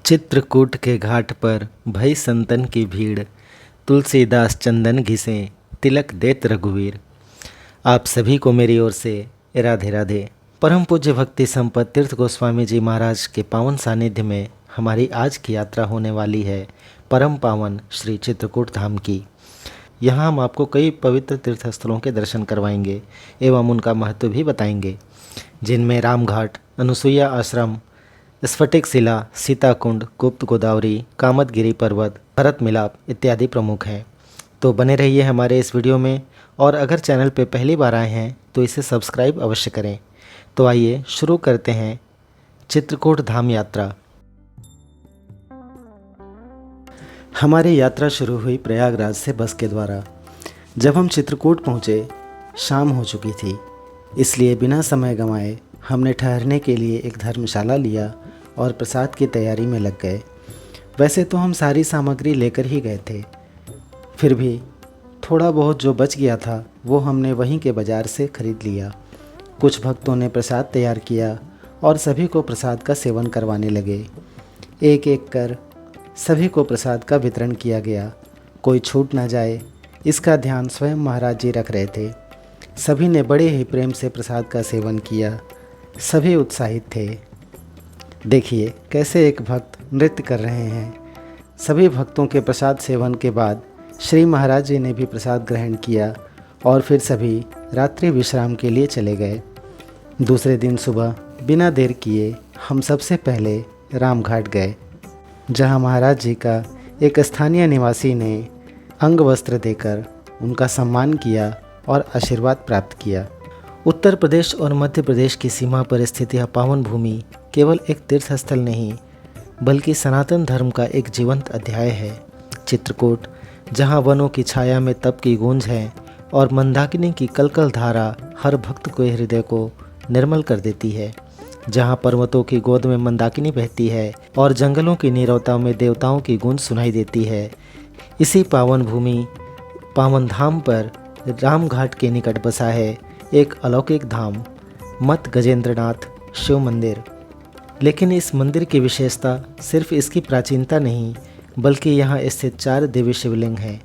चित्रकूट के घाट पर भई संतन की भीड़, तुलसीदास चंदन घिसे तिलक देत रघुवीर। आप सभी को मेरी ओर से राधे राधे। परम पूज्य भक्ति संपन्न तीर्थ गोस्वामी जी महाराज के पावन सानिध्य में हमारी आज की यात्रा होने वाली है परम पावन श्री चित्रकूट धाम की। यहाँ हम आपको कई पवित्र तीर्थ स्थलों के दर्शन करवाएंगे एवं उनका महत्व भी बताएंगे, जिनमें रामघाट, अनुसुईया आश्रम, स्फटिक शिला, सीताकुंड, गुप्त गोदावरी, कामदगिरी पर्वत, भरत मिलाप इत्यादि प्रमुख हैं। तो बने रहिए हमारे इस वीडियो में, और अगर चैनल पर पहली बार आए हैं तो इसे सब्सक्राइब अवश्य करें। तो आइए शुरू करते हैं चित्रकूट धाम यात्रा। हमारी यात्रा शुरू हुई प्रयागराज से बस के द्वारा। जब हम चित्रकूट पहुँचे शाम हो चुकी थी, इसलिए बिना समय गंवाए हमने ठहरने के लिए एक धर्मशाला लिया और प्रसाद की तैयारी में लग गए। वैसे तो हम सारी सामग्री लेकर ही गए थे, फिर भी थोड़ा बहुत जो बच गया था वो हमने वहीं के बाज़ार से खरीद लिया। कुछ भक्तों ने प्रसाद तैयार किया और सभी को प्रसाद का सेवन करवाने लगे। एक एक कर सभी को प्रसाद का वितरण किया गया, कोई छूट ना जाए इसका ध्यान स्वयं महाराज जी रख रहे थे। सभी ने बड़े ही प्रेम से प्रसाद का सेवन किया, सभी उत्साहित थे। देखिए कैसे एक भक्त नृत्य कर रहे हैं। सभी भक्तों के प्रसाद सेवन के बाद श्री महाराज जी ने भी प्रसाद ग्रहण किया और फिर सभी रात्रि विश्राम के लिए चले गए। दूसरे दिन सुबह बिना देर किए हम सबसे पहले रामघाट गए, जहां महाराज जी का एक स्थानीय निवासी ने अंग वस्त्र देकर उनका सम्मान किया और आशीर्वाद प्राप्त किया। उत्तर प्रदेश और मध्य प्रदेश की सीमा पर स्थित यह पावन भूमि केवल एक तीर्थस्थल नहीं, बल्कि सनातन धर्म का एक जीवंत अध्याय है। चित्रकूट, जहां वनों की छाया में तप की गूंज है और मंदाकिनी की कलकल धारा हर भक्त के हृदय को निर्मल कर देती है, जहां पर्वतों की गोद में मंदाकिनी बहती है और जंगलों की नीरवता में देवताओं की गूंज सुनाई देती है। इसी पावन भूमि, पावन धाम पर रामघाट के निकट बसा है एक अलौकिक धाम, मत गजेंद्रनाथ शिव मंदिर। लेकिन इस मंदिर की विशेषता सिर्फ इसकी प्राचीनता नहीं, बल्कि यहाँ स्थित 4 दिव्य शिवलिंग हैं।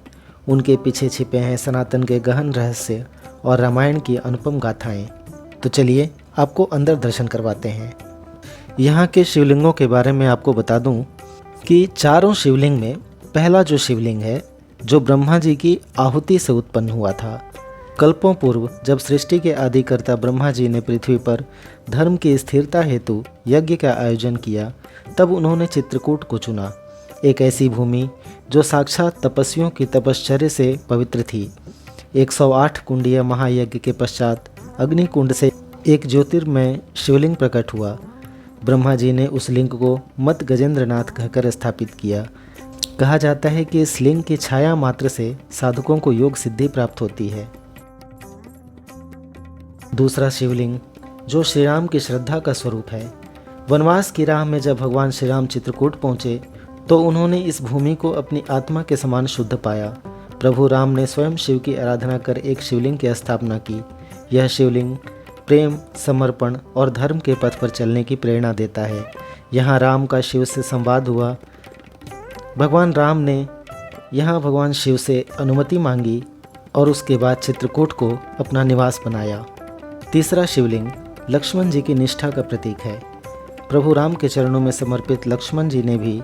उनके पीछे छिपे हैं सनातन के गहन रहस्य और रामायण की अनुपम गाथाएं। तो चलिए आपको अंदर दर्शन करवाते हैं। यहाँ के शिवलिंगों के बारे में आपको बता दूं कि चारों शिवलिंग में पहला जो शिवलिंग है, जो ब्रह्मा जी की आहुति से उत्पन्न हुआ था। कल्पों पूर्व जब सृष्टि के आदिकर्ता ब्रह्मा जी ने पृथ्वी पर धर्म की स्थिरता हेतु यज्ञ का आयोजन किया, तब उन्होंने चित्रकूट को चुना, एक ऐसी भूमि जो साक्षात तपस्वियों की तपश्चर्या से पवित्र थी। 108 कुंडीय महायज्ञ के पश्चात अग्निकुंड से एक ज्योतिर्मय शिवलिंग प्रकट हुआ। ब्रह्मा जी ने उस लिंग को मत गजेंद्रनाथ कहकर स्थापित किया। कहा जाता है कि इस लिंग की छाया मात्र से साधकों को योग सिद्धि प्राप्त होती है। दूसरा शिवलिंग, जो श्री राम की श्रद्धा का स्वरूप है। वनवास की राह में जब भगवान श्री राम चित्रकूट पहुँचे तो उन्होंने इस भूमि को अपनी आत्मा के समान शुद्ध पाया। प्रभु राम ने स्वयं शिव की आराधना कर एक शिवलिंग की स्थापना की। यह शिवलिंग प्रेम, समर्पण और धर्म के पथ पर चलने की प्रेरणा देता है। यहाँ राम का शिव से संवाद हुआ। भगवान राम ने यहाँ भगवान शिव से अनुमति मांगी और उसके बाद चित्रकूट को अपना निवास बनाया। तीसरा शिवलिंग लक्ष्मण जी की निष्ठा का प्रतीक है। प्रभु राम के चरणों में समर्पित लक्ष्मण जी ने भी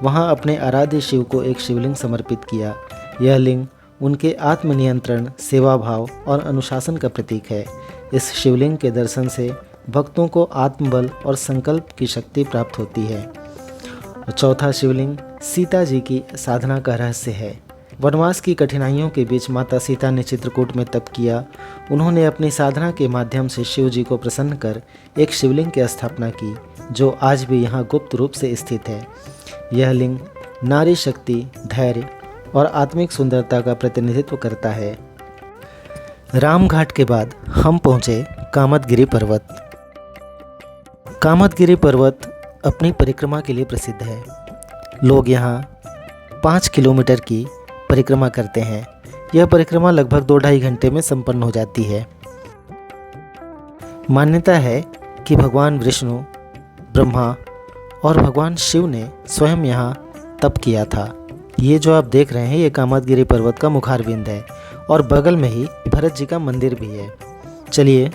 वहां अपने आराध्य शिव को एक शिवलिंग समर्पित किया। यह लिंग उनके आत्मनियंत्रण, सेवा भाव और अनुशासन का प्रतीक है। इस शिवलिंग के दर्शन से भक्तों को आत्मबल और संकल्प की शक्ति प्राप्त होती है। चौथा शिवलिंग सीता जी की साधना का रहस्य है। वनवास की कठिनाइयों के बीच माता सीता ने चित्रकूट में तप किया। उन्होंने अपनी साधना के माध्यम से शिव जी को प्रसन्न कर एक शिवलिंग की स्थापना की, जो आज भी यहाँ गुप्त रूप से स्थित है। यह लिंग नारी शक्ति, धैर्य और आत्मिक सुंदरता का प्रतिनिधित्व करता है। रामघाट के बाद हम पहुँचे कामदगिरी पर्वत। कामदगिरी पर्वत अपनी परिक्रमा के लिए प्रसिद्ध है। लोग यहाँ 5 किलोमीटर की परिक्रमा करते हैं। यह परिक्रमा लगभग 2-2.5 घंटे में संपन्न हो जाती है। मान्यता है कि भगवान विष्णु, ब्रह्मा और भगवान शिव ने स्वयं यहाँ तप किया था। ये जो आप देख रहे हैं ये कामतगिरी पर्वत का मुखारबिंद है और बगल में ही भरत जी का मंदिर भी है। चलिए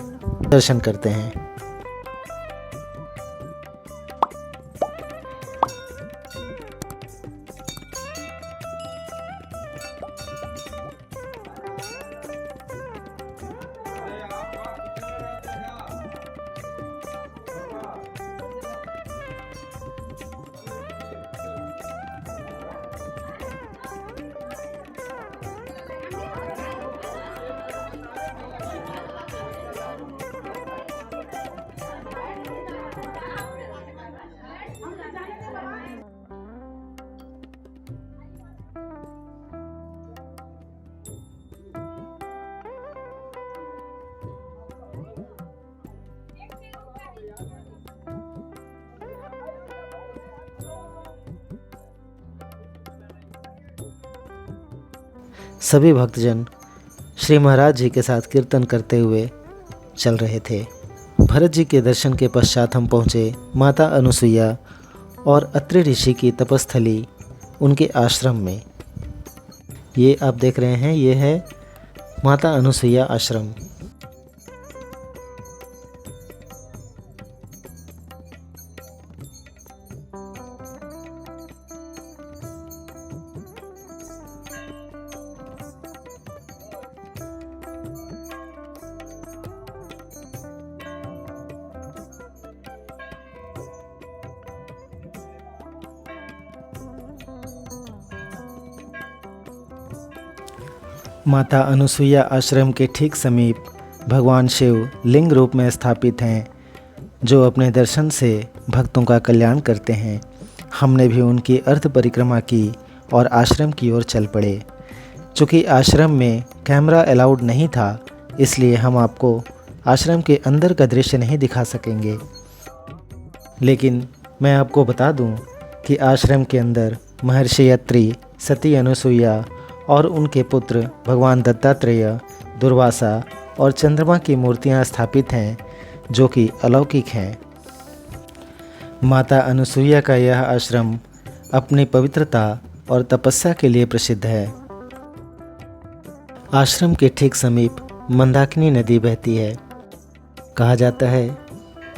दर्शन करते हैं। सभी भक्तजन श्री महाराज जी के साथ कीर्तन करते हुए चल रहे थे। भरत जी के दर्शन के पश्चात हम पहुँचे माता अनुसुईया और अत्रि ऋषि की तपस्थली उनके आश्रम में। ये आप देख रहे हैं ये है माता अनुसुईया आश्रम। माता अनुसुईया आश्रम के ठीक समीप भगवान शिव लिंग रूप में स्थापित हैं, जो अपने दर्शन से भक्तों का कल्याण करते हैं। हमने भी उनकी अर्थ परिक्रमा की और आश्रम की ओर चल पड़े। चूँकि आश्रम में कैमरा अलाउड नहीं था, इसलिए हम आपको आश्रम के अंदर का दृश्य नहीं दिखा सकेंगे, लेकिन मैं आपको बता दूं कि आश्रम के अंदर महर्षि अत्रि, सती अनुसुईया और उनके पुत्र भगवान दत्तात्रेय, दुर्वासा और चंद्रमा की मूर्तियां स्थापित हैं, जो कि अलौकिक हैं। माता अनुसुईया का यह आश्रम अपनी पवित्रता और तपस्या के लिए प्रसिद्ध है। आश्रम के ठीक समीप मंदाकिनी नदी बहती है। कहा जाता है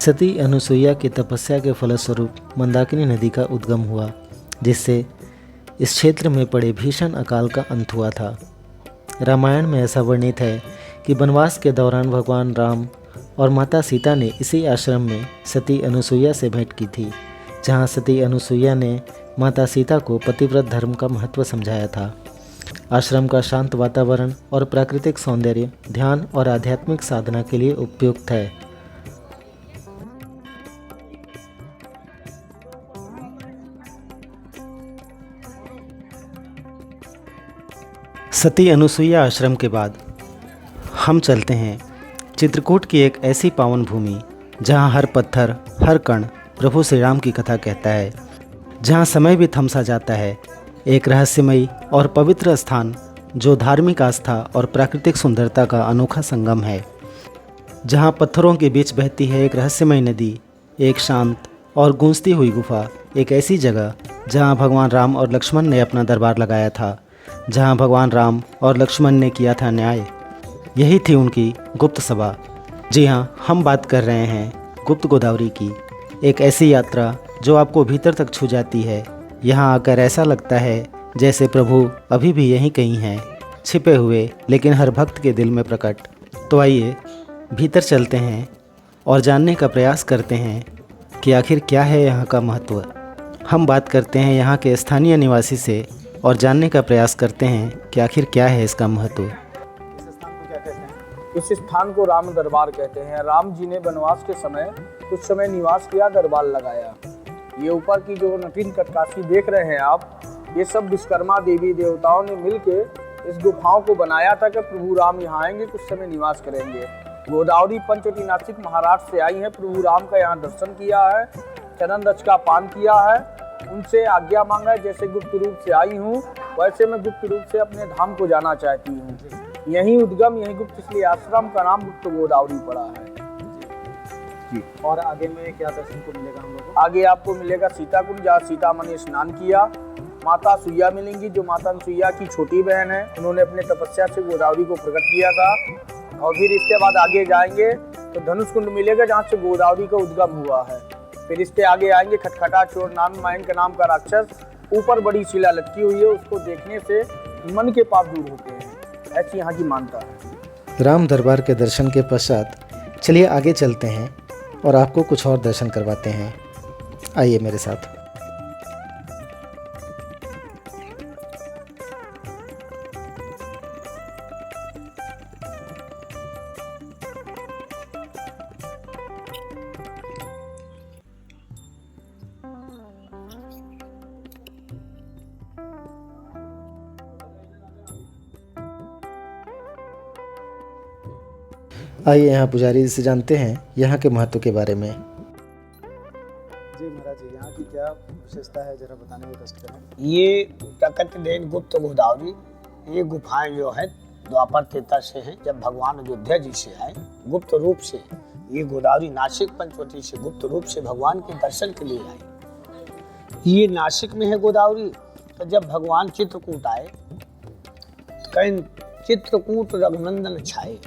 सती अनुसुईया की तपस्या के फलस्वरूप मंदाकिनी नदी का उद्गम हुआ, जिससे इस क्षेत्र में पड़े भीषण अकाल का अंत हुआ था। रामायण में ऐसा वर्णित है कि वनवास के दौरान भगवान राम और माता सीता ने इसी आश्रम में सती अनुसुईया से भेंट की थी, जहां सती अनुसुईया ने माता सीता को पतिव्रत धर्म का महत्व समझाया था। आश्रम का शांत वातावरण और प्राकृतिक सौंदर्य ध्यान और आध्यात्मिक साधना के लिए उपयुक्त है। सती अनुसुईया आश्रम के बाद हम चलते हैं चित्रकूट की एक ऐसी पावन भूमि जहां हर पत्थर, हर कण प्रभु श्री राम की कथा कहता है, जहां समय भी थम सा जाता है। एक रहस्यमयी और पवित्र स्थान जो धार्मिक आस्था और प्राकृतिक सुंदरता का अनोखा संगम है, जहां पत्थरों के बीच बहती है एक रहस्यमयी नदी, एक शांत और गूंजती हुई गुफा, एक ऐसी जगह जहां भगवान राम और लक्ष्मण ने अपना दरबार लगाया था, जहां भगवान राम और लक्ष्मण ने किया था न्याय। यही थी उनकी गुप्त सभा। जी हाँ, हम बात कर रहे हैं गुप्त गोदावरी की, एक ऐसी यात्रा जो आपको भीतर तक छू जाती है। यहाँ आकर ऐसा लगता है जैसे प्रभु अभी भी यहीं कहीं हैं, छिपे हुए लेकिन हर भक्त के दिल में प्रकट। तो आइए भीतर चलते हैं और जानने का प्रयास करते हैं कि आखिर क्या है यहाँ का महत्व। हम बात करते हैं यहाँ के स्थानीय निवासी से और जानने का प्रयास करते हैं कि आखिर क्या है इसका महत्व। इस स्थान को राम दरबार कहते हैं। राम जी ने वनवास के समय कुछ समय निवास किया, दरबार लगाया। ये ऊपर की जो नवीन कटकाशी देख रहे हैं आप, ये सब विश्वकर्मा देवी देवताओं ने मिलके इस गुफाओं को बनाया था कि प्रभु राम यहाँ आएंगे, कुछ समय निवास करेंगे। गोदावरी पंचवटी नासिक महाराष्ट्र से आई है, प्रभु राम का यहाँ दर्शन किया है, चरण दक्ष का पान किया है, उनसे आज्ञा मांगा है। जैसे गुप्त रूप से आई हूँ, वैसे मैं गुप्त रूप से अपने धाम को जाना चाहती हूँ। यही उद्गम, यही गुप्त, इसलिए आश्रम का नाम गुप्त गोदावरी पड़ा है। जी। और आगे में क्या दर्शन को मिलेगा हम लोगों को? आगे आपको मिलेगा सीता कुंड, जहाँ सीता माँ ने स्नान किया। माता सुइया मिलेंगी, जो माता सुइया की छोटी बहन है। उन्होंने अपने तपस्या से गोदावरी को प्रकट किया था। और फिर इसके बाद आगे जाएंगे तो धनुष कुंड मिलेगा, जहाँ से गोदावरी का उद्गम हुआ है। फिर इसके आगे आएंगे खटखटा चोर नाम मयंक नाम का राक्षस, ऊपर बड़ी शिला लटकी हुई है, उसको देखने से मन के पाप दूर होते हैं, ऐसी यहाँ की मान्यता है। राम दरबार के दर्शन के पश्चात चलिए आगे चलते हैं और आपको कुछ और दर्शन करवाते हैं। आइए मेरे साथ। आइए यहाँ पुजारी जी से जानते हैं यहाँ के महत्व के बारे में। जी महाराज जी, यहाँ की क्या विशेषता है, जरा बताने में कष्ट करें। ये प्रकट देन गुप्त गोदावरी, ये गुफाएं जो है द्वापर त्रेता से हैं। जब भगवान अयोध्या जी से आए गुप्त रूप से, ये गोदावरी नासिक पंचवटी से गुप्त रूप से भगवान के दर्शन के लिए आई। ये नासिक में है गोदावरी। तो जब भगवान चित्रकूट आए तो कहीं चित्रकूट रघुनंदन छाए,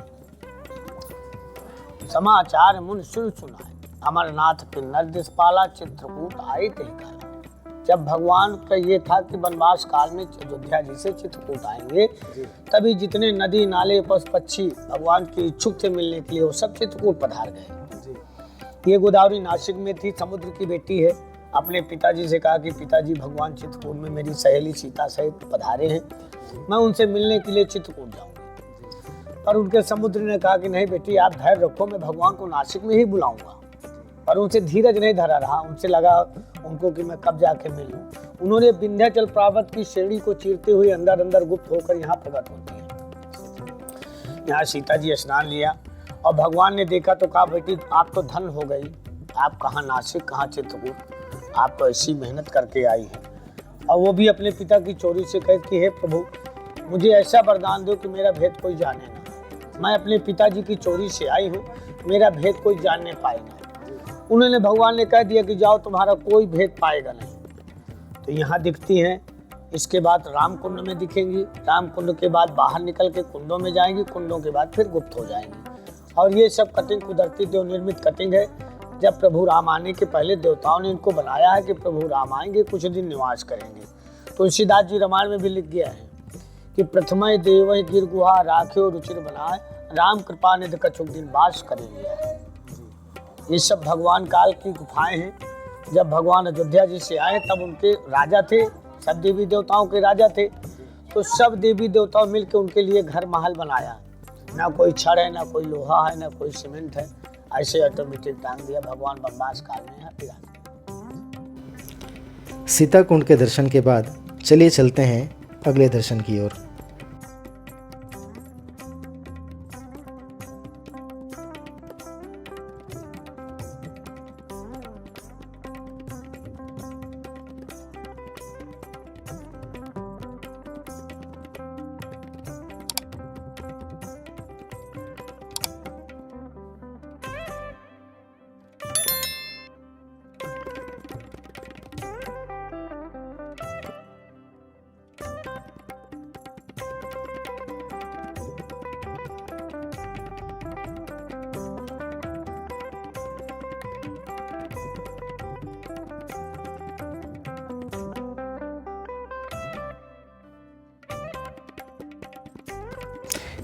समाचार मुन सुन सुनाए, अमरनाथ के नरदिस पाला, चित्रकूट आए ते काला। जब भगवान का ये था कि वनवास काल में अयोध्या जी से चित्रकूट आएंगे, तभी जितने नदी नाले पशु पक्षी भगवान के इच्छुक थे मिलने के लिए, वो सब चित्रकूट पधार गए। ये गोदावरी नासिक में थी, समुद्र की बेटी है। अपने पिताजी से कहा कि पिताजी, भगवान चित्रकूट में मेरी सहेली सीता सहित पधारे हैं, मैं उनसे मिलने के लिए चित्रकूट जाऊंगी। पर उनके समुद्र ने कहा कि नहीं बेटी, आप धैर्य रखो, मैं भगवान को नासिक में ही बुलाऊंगा। पर उनसे धीरज नहीं धरा रहा। उनसे लगा उनको कि मैं कब जाके मिलूं। उन्होंने विंध्याचल पर्वत की श्रेणी को चीरते हुए अंदर अंदर गुप्त होकर यहाँ प्रकट होती है। यहाँ सीता जी स्नान लिया और भगवान ने देखा तो कहा, बेटी आप तो धन हो गई, आप कहाँ नासिक कहाँ चित्रकूट, आप तो ऐसी मेहनत करके आई है। और वो भी अपने पिता की चोरी से कहे कि हे प्रभु, मुझे ऐसा वरदान दो कि मेरा भेद कोई जाने ना। मैं अपने पिताजी की चोरी से आई हूँ, मेरा भेद कोई जानने पाएगा। उन्होंने भगवान ने कह दिया कि जाओ, तुम्हारा कोई भेद पाएगा नहीं। तो यहाँ दिखती हैं। इसके बाद राम कुंड में दिखेंगी। राम कुंड के बाद बाहर निकल के कुंडों में जाएंगी। कुंडों के बाद फिर गुप्त हो जाएंगी। और ये सब कटिंग कुदरती देव निर्मित कटिंग है। जब प्रभु राम आने के पहले देवताओं ने इनको बनाया है कि प्रभु राम आएंगे, कुछ दिन निवास करेंगे। तुलसीदास जी रामायण में भी लिख गया है कि प्रथमय देव गिर गुहा राख्यो रुचिर बनाए, राम कृपा निधि कछुक दिन वास करेंगे। ये सब भगवान काल की गुफाएं हैं। जब भगवान अयोध्या जी से आए तब उनके राजा थे, सब देवी देवताओं के राजा थे। तो सब देवी देवताओं मिलकर उनके लिए घर महल बनाया। ना कोई छड़ है, ना कोई लोहा है, ना कोई सीमेंट है, ऐसे ऑटोमेटिक टांग दिया। भगवान वनवास काल में यहाँ विराज। सीता कुंड के दर्शन के बाद चलिए चलते हैं अगले दर्शन की ओर।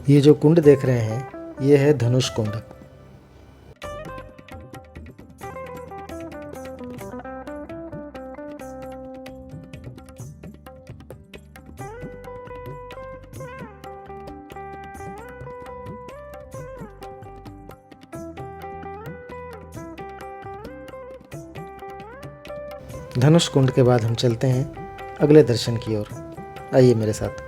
ये जो कुंड देख रहे हैं, ये है धनुष कुंड। धनुष कुंड के बाद हम चलते हैं अगले दर्शन की ओर। आइए मेरे साथ।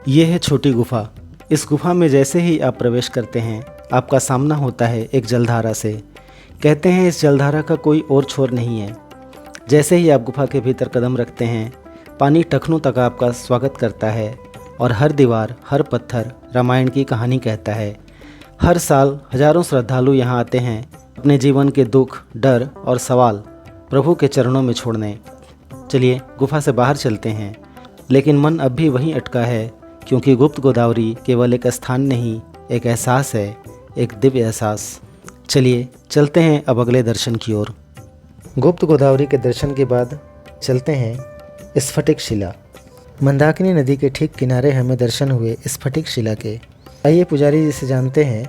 ये है छोटी गुफा। इस गुफा में जैसे ही आप प्रवेश करते हैं आपका सामना होता है एक जलधारा से। कहते हैं इस जलधारा का कोई और छोर नहीं है। जैसे ही आप गुफा के भीतर कदम रखते हैं पानी टखनों तक आपका स्वागत करता है और हर दीवार हर पत्थर रामायण की कहानी कहता है। हर साल हजारों श्रद्धालु यहाँ आते हैं अपने जीवन के दुख, डर और सवाल प्रभु के चरणों में छोड़ने। चलिए गुफा से बाहर चलते हैं, लेकिन मन अब भी वहीं अटका है, क्योंकि गुप्त गोदावरी केवल एक स्थान नहीं, एक एहसास है, एक दिव्य एहसास। चलिए चलते हैं अब अगले दर्शन की ओर। गुप्त गोदावरी के दर्शन के बाद चलते हैं स्फटिक शिला। मंदाकिनी नदी के ठीक किनारे हमें दर्शन हुए स्फटिक शिला के। आइए पुजारी जी से जानते हैं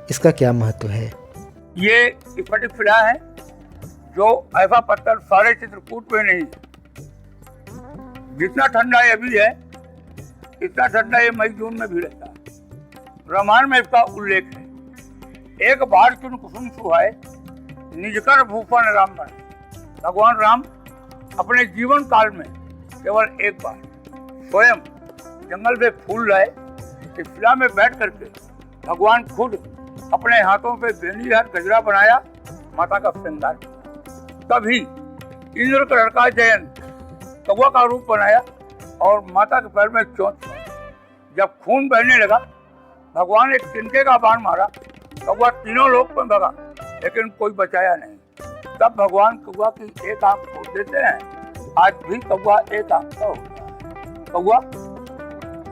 इसका क्या महत्व है। ये स्फटिक शिला है जो ऐसा पत्थर सारे चित्रकूट में नहीं। जितना ठंडा ये अभी है इतना ठंडा ये मई जून में भी रहता है। रामायण में इसका उल्लेख है। एक बार चुन कुसुम सुहाए निजकर भूषण राम बने। भगवान राम अपने जीवन काल में केवल एक बार स्वयं जंगल में फूल लाए। इस शिला में बैठ करके भगवान खुद अपने हाथों पे बेनीहार गजरा बनाया, माता का श्रृंगार किया। तभी इंद्र का जयन कौवा का रूप बनाया और माता के पैर में चोंच मारा। जब खून बहने लगा भगवान एक तिनके का बाण मारा। कौवा तीनों लोक में भगा लेकिन कोई बचाया नहीं। तब भगवान कौवा की एक आंख खोल देते हैं। आज भी कौवा एक आंख का होता है। कौवा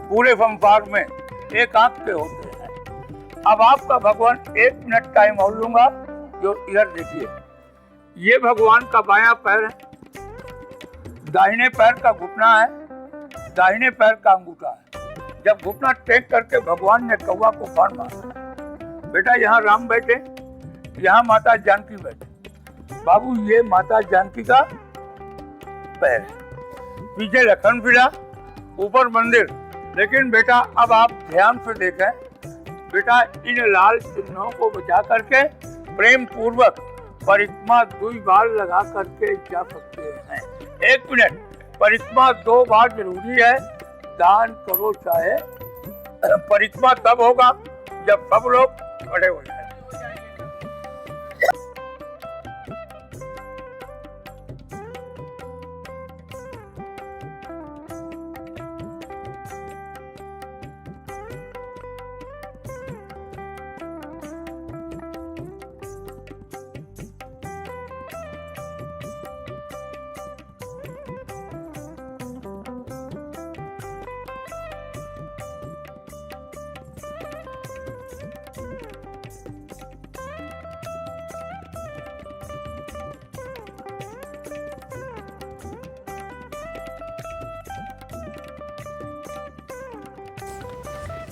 पूरे संसार में एक आंख के होते हैं। अब आपका भगवान 1 मिनट टाइम और लूंगा, जो इधर देखिए। ये भगवान का बायां पैर है, दाहिने पैर का घुटना है, दाहिने पैर का अंगूठा है। जब घुटना टेक करके भगवान ने कौवा को बाण मारा। बेटा यहाँ राम बैठे, यहाँ माता जानकी बैठे। बाबू ये माता जानकी का पैर है, पीछे लखन शिला, ऊपर मंदिर। लेकिन बेटा अब आप ध्यान से देखें। बेटा इन लाल चिन्हों को बचा करके प्रेम पूर्वक परिक्रमा 2 बार लगा करके जा सकते हैं। 1 मिनट परिक्रमा 2 बार जरूरी है। दान करो चाहे। परिक्रमा तब होगा जब सब लोग खड़े हो जाए।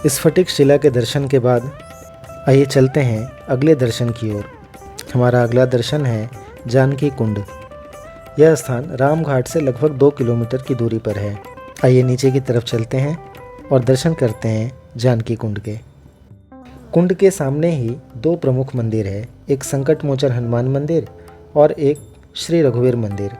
स्फटिक शिला के दर्शन के बाद आइए चलते हैं अगले दर्शन की ओर। हमारा अगला दर्शन है जानकी कुंड। यह स्थान रामघाट से लगभग 2 किलोमीटर की दूरी पर है। आइए नीचे की तरफ चलते हैं और दर्शन करते हैं जानकी कुंड के। कुंड के सामने ही 2 प्रमुख मंदिर है, एक संकट मोचन हनुमान मंदिर और एक श्री रघुवीर मंदिर।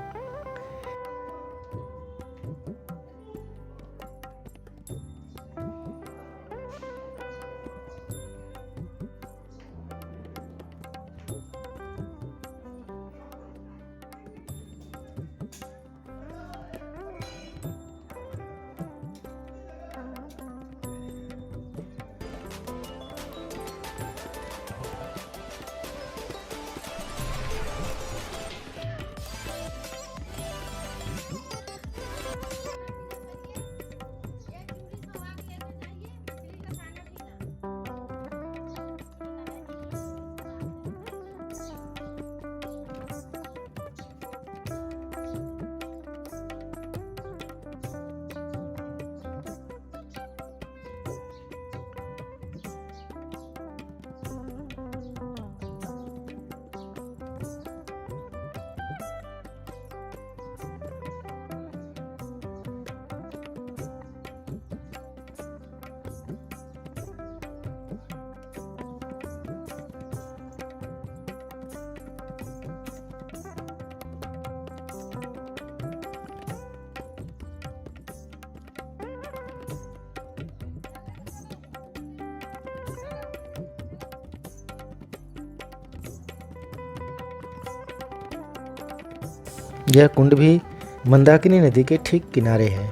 यह कुंड भी मंदाकिनी नदी के ठीक किनारे है।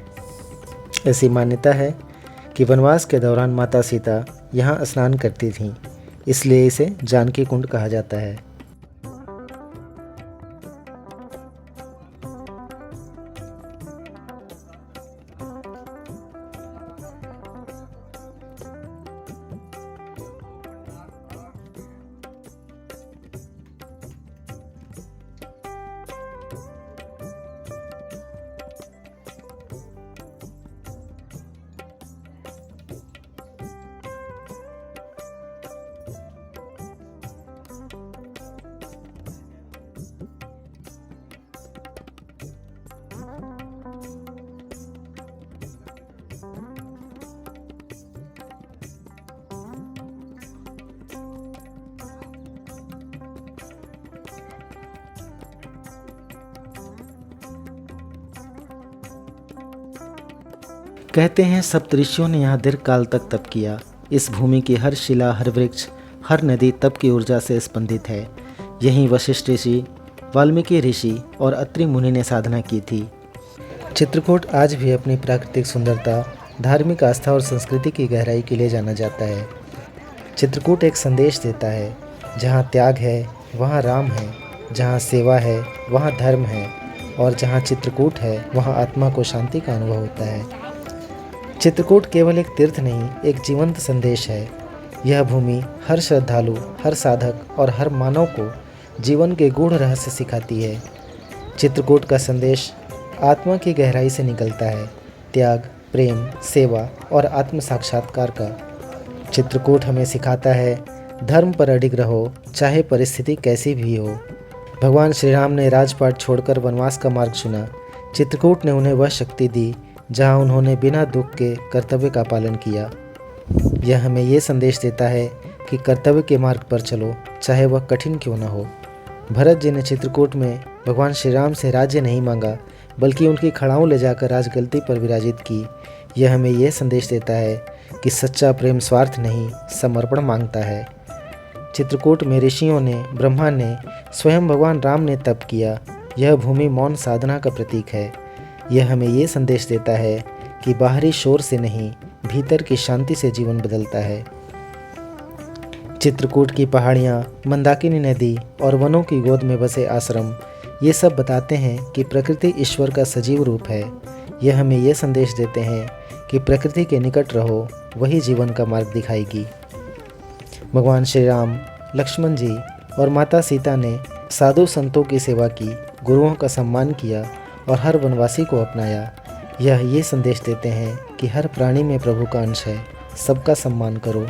ऐसी मान्यता है कि वनवास के दौरान माता सीता यहाँ स्नान करती थीं, इसलिए इसे जानकी कुंड कहा जाता है। कहते हैं सप्तऋषियों ने यहाँ दीर्घ काल तक तप किया। इस भूमि की हर शिला, हर वृक्ष, हर नदी तप की ऊर्जा से स्पंदित है। यहीं वशिष्ठ ऋषि, वाल्मीकि ऋषि और अत्रि मुनि ने साधना की थी। चित्रकूट आज भी अपनी प्राकृतिक सुंदरता, धार्मिक आस्था और संस्कृति की गहराई के लिए जाना जाता है। चित्रकूट एक संदेश देता है, जहाँ त्याग है वहाँ राम है, जहाँ सेवा है वहाँ धर्म है, और जहाँ चित्रकूट है वहाँ आत्मा को शांति का अनुभव होता है। चित्रकूट केवल एक तीर्थ नहीं, एक जीवंत संदेश है। यह भूमि हर श्रद्धालु, हर साधक और हर मानव को जीवन के गूढ़ रहस्य सिखाती है। चित्रकूट का संदेश आत्मा की गहराई से निकलता है, त्याग, प्रेम, सेवा और आत्म साक्षात्कार का। चित्रकूट हमें सिखाता है, धर्म पर अडिग रहो, चाहे परिस्थिति कैसी भी हो। भगवान श्री राम ने राजपाट छोड़कर वनवास का मार्ग चुना। चित्रकूट ने उन्हें वह शक्ति दी जहां उन्होंने बिना दुख के कर्तव्य का पालन किया। यह हमें ये संदेश देता है कि कर्तव्य के मार्ग पर चलो, चाहे वह कठिन क्यों न हो। भरत जी ने चित्रकूट में भगवान श्री राम से राज्य नहीं मांगा, बल्कि उनकी खड़ाऊं ले जाकर राजगद्दी पर विराजित की। यह हमें यह संदेश देता है कि सच्चा प्रेम स्वार्थ नहीं, समर्पण मांगता है। चित्रकूट में ऋषियों ने, ब्रह्मा ने, स्वयं भगवान राम ने तप किया। यह भूमि मौन साधना का प्रतीक है। यह हमें ये संदेश देता है कि बाहरी शोर से नहीं, भीतर की शांति से जीवन बदलता है। चित्रकूट की पहाड़ियाँ, मंदाकिनी नदी और वनों की गोद में बसे आश्रम, ये सब बताते हैं कि प्रकृति ईश्वर का सजीव रूप है। यह हमें ये संदेश देते हैं कि प्रकृति के निकट रहो, वही जीवन का मार्ग दिखाएगी। भगवान श्री राम, लक्ष्मण जी और माता सीता ने साधु संतों की सेवा की, गुरुओं का सम्मान किया और हर वनवासी को अपनाया। यह ये संदेश देते हैं कि हर प्राणी में प्रभु का अंश है, सबका सम्मान करो।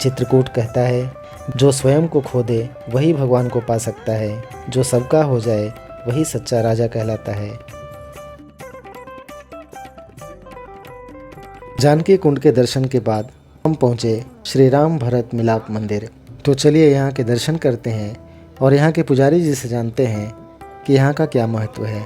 चित्रकूट कहता है, जो स्वयं को खो दे वही भगवान को पा सकता है, जो सबका हो जाए वही सच्चा राजा कहलाता है। जानकी कुंड के दर्शन के बाद हम पहुँचे श्री राम भरत मिलाप मंदिर। तो चलिए यहाँ के दर्शन करते हैं और यहाँ के पुजारी जी से जानते हैं कि यहाँ का क्या महत्व है।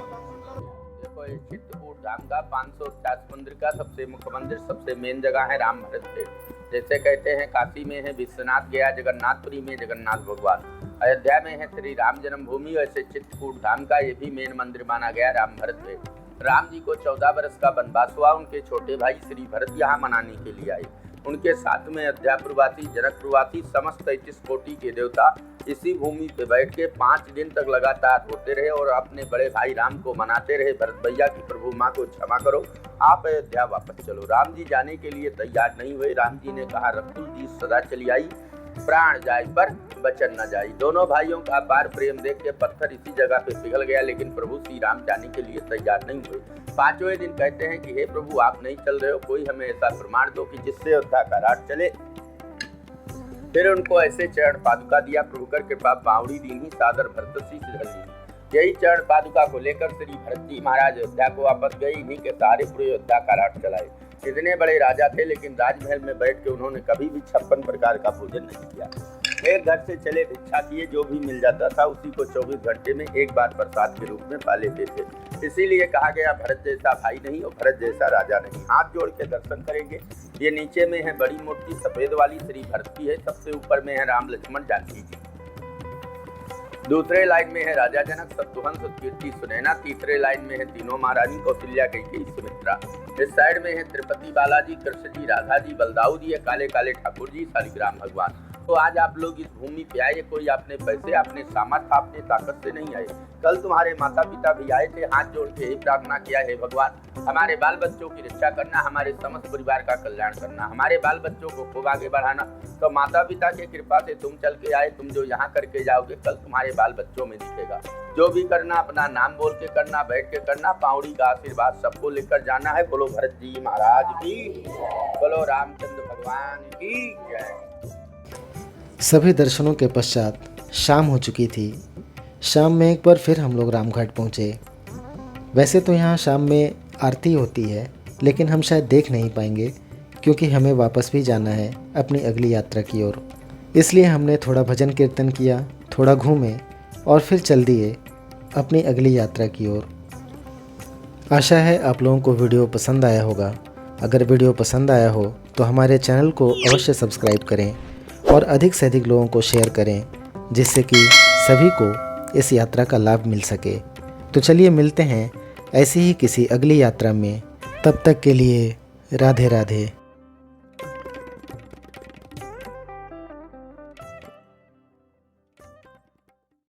चित्रकूट धाम का 550 मंदिर का सबसे मुख्य मंदिर, सबसे मेन जगह है राम भरत पेड़। जैसे कहते हैं काशी में है विश्वनाथ, गया जगन्नाथपुरी में जगन्नाथ भगवान, अयोध्या में है श्री राम जन्मभूमि, वैसे चित्रकूट धाम का ये भी मेन मंदिर माना गया राम भरत पेड़। राम जी को 14 वर्ष का वनवास हुआ। उनके छोटे भाई श्री भरत यहाँ मनाने के लिए आए। उनके साथ में अयोध्यापुरवासी, जनकपुरवासी, समस्त 33 कोटि के देवता इसी भूमि पे बैठ के 5 दिन तक लगातार होते रहे और अपने बड़े भाई राम को मनाते रहे, भरत भैया की प्रभु माँ को क्षमा करो, आप अयोध्या वापस चलो। राम जी जाने के लिए तैयार नहीं हुए। राम जी ने कहा, रकुल जी सदा चली आई, प्राण जाए पर बचन न जाए। दोनों भाइयों का अपार प्रेम देख के पत्थर इसी जगह पे पिघल गया, लेकिन प्रभु श्री राम जाने के लिए तैयार नहीं हुए। 5वें दिन कहते हैं कि हे प्रभु, आप नहीं चल रहे हो, कोई हमें ऐसा प्रमाण दो कि जिससे अयोध्या का राज चले। फिर उनको ऐसे चरण पादुका दिया, प्रभु कर कृपा बावड़ी दीनी, सादर भरत सी सिधर। यही चरण पादुका को लेकर श्री भरत जी महाराज अयोध्या को वापस गए। इन्हीं के सहारे पूरे अयोध्या का राज चलाए। इतने बड़े राजा थे, लेकिन राजमहल में बैठ के उन्होंने कभी भी 56 प्रकार का भोजन नहीं किया। एक घर से चले भिक्षा किए, जो भी मिल जाता था उसी को 24 घंटे में एक बार प्रसाद के रूप में पा लेते थे। इसीलिए कहा गया, भरत जैसा भाई नहीं और भरत जैसा राजा नहीं। हाथ जोड़ के दर्शन करेंगे। ये नीचे में है बड़ी मूर्ति सफेद वाली, श्री भरत की है। सबसे ऊपर में है राम लक्ष्मण जानकी जी। दूसरे लाइन में है राजा जनक, शत्रुघ्न, सतकीर्ति, सुनैना। तीसरे लाइन में है तीनों महारानी, कौशल्या, कैकेयी, सुमित्रा। इस साइड में है तिरुपति बालाजी, कृष्ण जी, राधा जी, बलदाऊ जी, काले काले ठाकुर जी, शालिग्राम भगवान। तो आज आप लोग इस भूमि पे आए, कोई अपने पैसे, अपने सामर्थ्य, अपने ताकत से नहीं आए। कल तुम्हारे माता पिता भी आए थे, हाथ जोड़ के यही प्रार्थना किया है, भगवान हमारे बाल बच्चों की रक्षा करना, हमारे समस्त परिवार का कल्याण करना, हमारे बाल बच्चों को खूब आगे बढ़ाना। तो माता पिता की कृपा से तुम चल के आए, तुम जो यहाँ करके जाओगे कल तुम्हारे बाल बच्चों में दिखेगा। जो भी करना अपना नाम बोल के करना, बैठ के करना, पाउड़ी का आशीर्वाद सबको लेकर जाना है। बोलो भरत जी महाराज की, बोलो रामचंद्र भगवान की जय। सभी दर्शनों के पश्चात शाम हो चुकी थी। शाम में एक बार फिर हम लोग रामघाट पहुँचे। वैसे तो यहाँ शाम में आरती होती है, लेकिन हम शायद देख नहीं पाएंगे क्योंकि हमें वापस भी जाना है अपनी अगली यात्रा की ओर। इसलिए हमने थोड़ा भजन कीर्तन किया, थोड़ा घूमे और फिर चल दिए अपनी अगली यात्रा की ओर। आशा है आप लोगों को वीडियो पसंद आया होगा। अगर वीडियो पसंद आया हो तो हमारे चैनल को अवश्य सब्सक्राइब करें और अधिक से अधिक लोगों को शेयर करें, जिससे कि सभी को इस यात्रा का लाभ मिल सके। तो चलिए मिलते हैं ऐसी ही किसी अगली यात्रा में। तब तक के लिए राधे राधे।